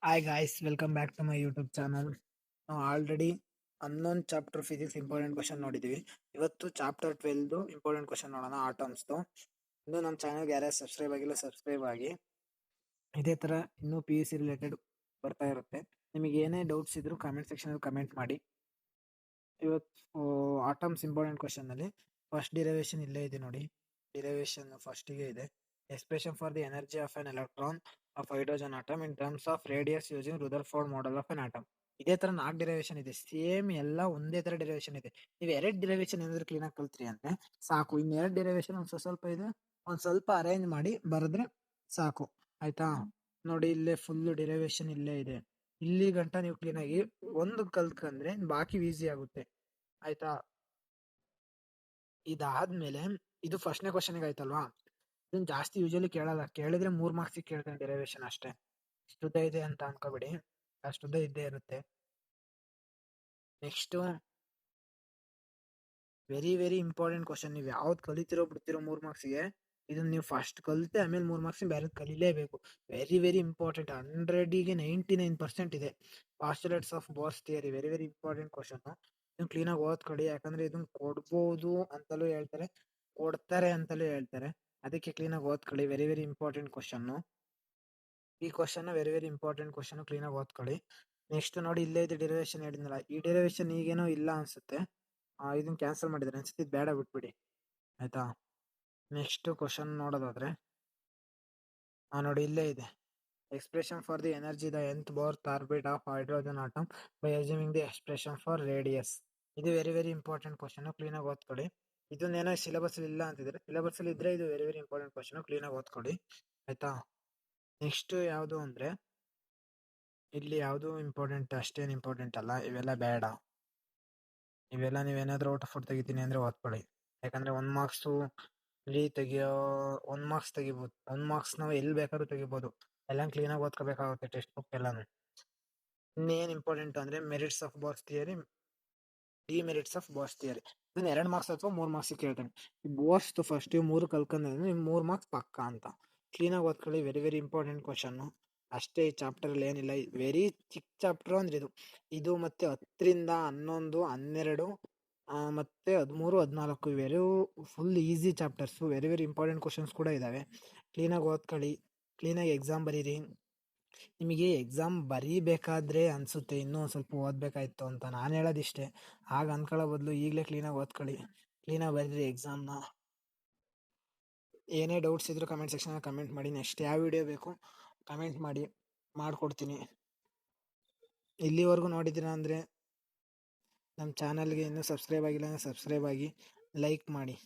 Hi guys, welcome back to my YouTube channel. ನಾವು already ಹನ್ನೊಂದು chapter physics important question ನೋಡಿದೀವಿ. ಇವತ್ತು chapter 12 important question ನೋಡೋಣ ಆಟಮ್ಸ್ದು. ಇನ್ನು ನಮ್ಮ ಚಾನಲ್ಗೆ ಯಾರ್ಯಾರು ಸಬ್ಸ್ಕ್ರೈಬ್ ಆಗಿಲ್ಲ ಸಬ್ಸ್ಕ್ರೈಬ್ ಆಗಿ. ಇದೇ ತರ ಇನ್ನೂ PUC ರಿಲೇಟೆಡ್ ಬರ್ತಾ ಇರುತ್ತೆ. ನಿಮಗೆ ಏನೇ ಡೌಟ್ಸ್ ಇದ್ರು ಕಾಮೆಂಟ್ ಸೆಕ್ಷನ್ ಅಲ್ಲಿ ಕಮೆಂಟ್ ಮಾಡಿ. ಇವತ್ತು ಆಟಮ್ಸ್ ಇಂಪಾರ್ಟೆಂಟ್ ಕ್ವಶನ್ ಅಲ್ಲಿ ಫಸ್ಟ್ ಡಿರೈವೇಶನ್ ಇಲ್ಲೇ ಇದೆ ನೋಡಿ. ಡಿರೈವೇಶನ್ ಫಸ್ಟಿಗೆ ಇದೆ. Expression for the energy of an electron of hydrogen atom in terms of radius using Rutherford model of an atom. ಇದೇ ತರ 4 ಡಿರೈವೇಶನ್ ಇದೆ. ಸೇಮ್ ಎಲ್ಲ ಒಂದೇ ತರ ಡಿರೈವೇಶನ್ ಇದೆ. ನೀವು 2 ಡಿರೈವೇಶನ್ ಏನಾದ್ರು ಕ್ಲೀನ್ ಆಗಿ ಕಲ್ತ್ರಿ ಅಂದ್ರೆ ಸಾಕು. ಇನ್ 2 ಡಿರೈವೇಶನ್ ಒಂದ್ ಸ್ವಲ್ಪ ಇದೆ, ಒಂದ್ ಸ್ವಲ್ಪ ಅರೇಂಜ್ ಮಾಡಿ ಬರೆದ್ರೆ ಸಾಕು. ಆಯ್ತಾ? ನೋಡಿ ಇಲ್ಲೇ ಫುಲ್ ಡಿರೈವೇಶನ್ ಇಲ್ಲೇ ಇದೆ. ಇಲ್ಲಿ ಗಂಟ ನೀವು ಕ್ಲೀನ್ ಆಗಿ ಒಂದು ಕಲ್ತ್ಕಂದ್ರೆ ಬಾಕಿ ಈಸಿ ಆಗುತ್ತೆ. ಆಯ್ತಾ? ಇದಾದ್ಮೇಲೆ ಇದು ಫಸ್ಟ್ನೇ ಕ್ವಶನ್ ಆಯ್ತಲ್ವಾ? ಇದನ್ನ ಜಾಸ್ತಿ ಯೂಶಲಿ ಕೇಳಲ್ಲ. ಕೇಳಿದ್ರೆ 3 ಮಾರ್ಕ್ಸ್ ಕೇಳ್ತಾನೆ ಡೆರಿವೇಶನ್ ಅಷ್ಟೇ. ಇಷ್ಟುದ್ದ ಇದೆ ಅಂತ ಅನ್ಕೋಬಿಡಿ, ಅಷ್ಟುದ್ದ ಇದ್ದೇ ಇರುತ್ತೆ. Next very very important question. ನೀವು ಯಾವ್ದು ಕಲಿತಿರೋ ಬಿಡ್ತಿರೋ 3 ಮಾರ್ಕ್ಸ್ಗೆ, ಇದನ್ನ ನೀವು ಫಸ್ಟ್ ಕಲಿತೆ ಆಮೇಲೆ 3 ಮಾರ್ಕ್ಸ್ ಬೇರೆ ಕಲಿಲೇಬೇಕು. Very very important. 100ಗೆ 99% ಇದೆ. Postulates of Bohr's theory very very important question. ಇದನ್ನ ಕ್ಲೀನ್ ಆಗಿ ಓದ್ಕೊಳ್ಳಿ. ಯಾಕಂದ್ರೆ ಇದನ್ನ ಕೊಡ್ಬೋದು ಅಂತಲೂ ಹೇಳ್ತಾರೆ, ಕೊಡ್ತಾರೆ ಅಂತಲೂ ಹೇಳ್ತಾರೆ. ಅದಕ್ಕೆ ಕ್ಲೀನ್ ಆಗಿ ಓದ್ಕೊಳ್ಳಿ. Very very important question. ಈ question very very important question. Clean ಆಗಿ ಓದ್ಕೊಳ್ಳಿ. ನೆಕ್ಸ್ಟ್ ನೋಡಿ ಇಲ್ಲೇ ಇದೆ ಡೆರಿವೇಶನ್ ಹೇಳಿದ್ನಲ್ಲ. ಈ ಡೆರಿವೇಶನ್ ಈಗೇನೋ ಇಲ್ಲ ಅನ್ಸುತ್ತೆ. ಇದನ್ನ ಕ್ಯಾನ್ಸಲ್ ಮಾಡಿದ್ರೆ ಅನ್ಸುತ್ತೆ. ಇದು ಬೇಡ ಬಿಟ್ಬಿಡಿ. ಆಯ್ತಾ? ನೆಕ್ಸ್ಟ್ ಕ್ವಶನ್ ನೋಡೋದಾದ್ರೆ ನೋಡಿ ಇಲ್ಲೇ ಇದೆ. Expression for the energy the nth Bohr orbit of hydrogen atom by assuming the expression for radius. ಇದು very very important question. Clean ಆಗಿ ಓದ್ಕೊಳ್ಳಿ. ಇದನ್ನೇನೋ ಸಿಲೆಬಸ್ ಇಲ್ಲ ಅಂತಿದ್ರೆ, ಸಿಲೆಬಸ್ ಅಲ್ಲಿ ಇದ್ರೆ ಇದು very very important question. Clean ಆಗಿ ಓದ್ಕೊಳ್ಳಿ. ಆಯ್ತಾ? ನೆಕ್ಸ್ಟ್ ಯಾವುದು ಅಂದ್ರೆ ಇಲ್ಲಿ ಯಾವುದು ಇಂಪಾರ್ಟೆಂಟ್ ಅಷ್ಟೇನು ಇಂಪಾರ್ಟೆಂಟ್ ಅಲ್ಲ. ಇವೆಲ್ಲ ಬೇಡ. ಇವೆಲ್ಲ ನೀವೇನಾದ್ರೂ ಔಟ್ ಆಫ್ ಔಟ್ ತೆಗಿತೀನಿ ಅಂದ್ರೆ ಓದ್ಕೊಳ್ಳಿ. ಯಾಕಂದ್ರೆ 1 ಮಾರ್ಕ್ಸು ಇಲ್ಲಿ ತೆಗಿಯೋ 1 ಮಾರ್ಕ್ಸ್ ತೆಗಿಬಹುದು. 1 ಮಾರ್ಕ್ಸ್ ನಾವು ಎಲ್ಲಿ ಬೇಕಾದ್ರೂ ತೆಗಿಬಹುದು. ಎಲ್ಲ ಕ್ಲೀನ್ ಆಗಿ ಓದ್ಕೋಬೇಕಾಗುತ್ತೆ ಟೆಕ್ಸ್ಟ್ ಬುಕ್ ಎಲ್ಲಾನು. ಇನ್ನೇನ್ ಇಂಪಾರ್ಟೆಂಟ್ ಅಂದ್ರೆ merits of Bohr's theory, demerits of Bohr's theory. ಇದನ್ನ 2 ಮಾರ್ಕ್ಸ್ ಅಥವಾ 3 ಮಾರ್ಕ್ಸ್ ಕೇಳ್ತಾನೆ. ಈ ಬೋರ್ಸ್ ಫಸ್ಟ್ 3 ಕಲ್ಕೊಂಡ್ರೆ 3 ಮಾರ್ಕ್ಸ್ ಪಕ್ಕ ಅಂತ. ಕ್ಲೀನ್ ಆಗಿ ಓದ್ಕೊಳ್ಳಿ. ವೆರಿ ವೆರಿ ಇಂಪಾರ್ಟೆಂಟ್ ಕ್ವಶನ್ ಅಷ್ಟೇ. ಈ ಚಾಪ್ಟರ್ ಅಲ್ಲಿ ಏನಿಲ್ಲ. ವೆರಿ ಚಿಕ್ಕ ಚಾಪ್ಟರ್ ಅಂದ್ರೆ ಇದು ಮತ್ತೆ 10ರಿಂದ 11, 12 ಮತ್ತೆ 13, 14 ಇವೆರಡು full easy chapters. Very very important questions ಕೂಡ ಇದಾವೆ. ಕ್ಲೀನ್ ಆಗಿ ಓದ್ಕೊಳ್ಳಿ. ಕ್ಲೀನ್ ಆಗಿ ಎಕ್ಸಾಮ್ ಬರೀರಿ. ನಿಮಗೆ ಎಕ್ಸಾಮ್ ಬರೀಬೇಕಾದ್ರೆ ಅನ್ಸುತ್ತೆ ಇನ್ನೂ ಸ್ವಲ್ಪ ಓದ್ಬೇಕಾಯ್ತು ಅಂತ. ನಾನು ಹೇಳೋದಿಷ್ಟೇ. ಆಗ ಅನ್ಕೊಳ್ಳೋ ಬದಲು ಈಗಲೇ ಕ್ಲೀನಾಗಿ ಓದ್ಕೊಳ್ಳಿ. ಕ್ಲೀನಾಗಿ ಬರೀರಿ ಎಕ್ಸಾಮ್ನ. ಏನೇ ಡೌಟ್ಸ್ ಇದ್ರು ಕಮೆಂಟ್ ಸೆಕ್ಷನ್ ಕಮೆಂಟ್ ಮಾಡಿ. ನೆಕ್ಸ್ಟ್ ಯಾವ ವಿಡಿಯೋ ಬೇಕು ಕಮೆಂಟ್ ಮಾಡಿ, ಮಾಡ್ಕೊಡ್ತೀನಿ. ಇಲ್ಲಿವರೆಗೂ ನೋಡಿದ್ದೀರಾ ಅಂದರೆ ನಮ್ಮ ಚಾನಲ್ಗೆ ಇನ್ನೂ ಸಬ್ಸ್ಕ್ರೈಬ್ ಆಗಿಲ್ಲ ಅಂದರೆ ಸಬ್ಸ್ಕ್ರೈಬ್ ಆಗಿ, ಲೈಕ್ ಮಾಡಿ.